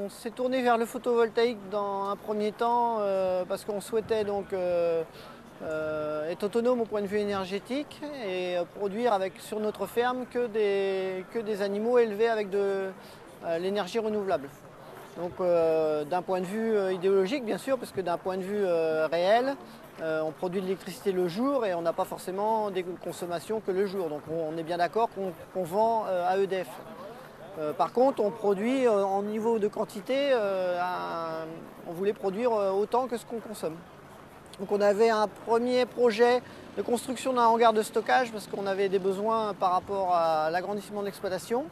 On s'est tourné vers le photovoltaïque dans un premier temps parce qu'on souhaitait donc être autonome au point de vue énergétique et produire sur notre ferme que des animaux élevés avec de l'énergie renouvelable. Donc d'un point de vue idéologique bien sûr, parce que d'un point de vue réel, on produit de l'électricité le jour et on n'a pas forcément des consommations que le jour. Donc on est bien d'accord qu'on vend à EDF. Par contre, on produit en niveau de quantité, on voulait produire autant que ce qu'on consomme. Donc on avait un premier projet de construction d'un hangar de stockage parce qu'on avait des besoins par rapport à l'agrandissement de l'exploitation.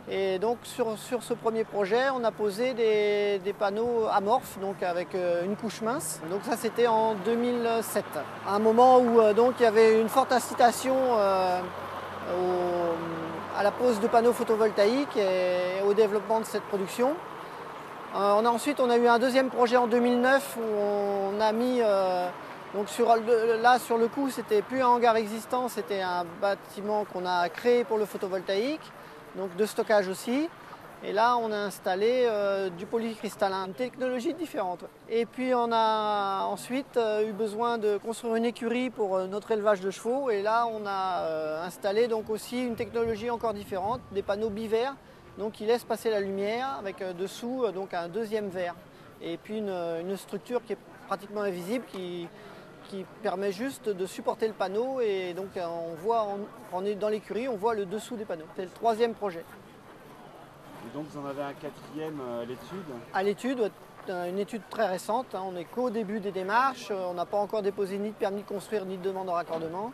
Et donc sur ce premier projet, on a posé des panneaux amorphes, donc avec une couche mince. Donc ça c'était en 2007, à un moment où donc il y avait une forte incitation à la pose de panneaux photovoltaïques et au développement de cette production. Ensuite, on a eu un deuxième projet en 2009 où on a mis, donc sur le coup, c'était plus un hangar existant, c'était un bâtiment qu'on a créé pour le photovoltaïque, donc de stockage aussi. Et là, on a installé du polycristallin, une technologie différente. Et puis, on a ensuite eu besoin de construire une écurie pour notre élevage de chevaux. Et là, on a installé donc aussi une technologie encore différente, des panneaux bivers, donc qui laissent passer la lumière avec dessous donc un deuxième verre. Et puis une structure qui est pratiquement invisible, qui permet juste de supporter le panneau. Et donc, on est dans l'écurie, on voit le dessous des panneaux. C'est le troisième projet. Et donc vous en avez un quatrième à l'étude? À l'étude, une étude très récente, on n'est qu'au début des démarches, on n'a pas encore déposé ni de permis de construire ni de demande de raccordement.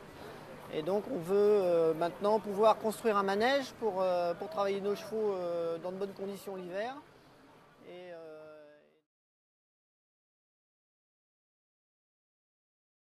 Et donc on veut maintenant pouvoir construire un manège pour travailler nos chevaux dans de bonnes conditions l'hiver. Et